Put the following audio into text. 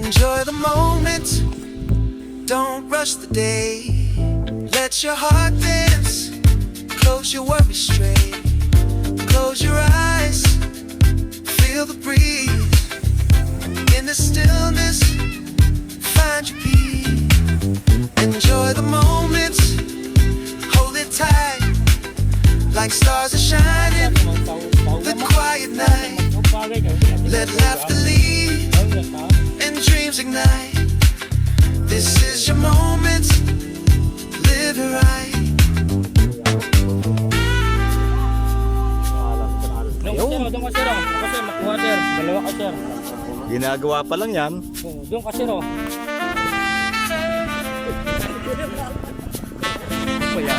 Enjoy the moment, don't rush the day. Let your heart dance, close your worries straight. Close your eyes, feel the breeze. In the stillness, find your peace. Enjoy the moment, hold it tight. Like stars are shining, the quiet night. Let laughter lead and dreams ignite. This is your moment, live it right. Doon ka sir, kasi makuha sir, dalawa ka sir. Ginagawa pa lang yan. Doon ka sir. Kaya.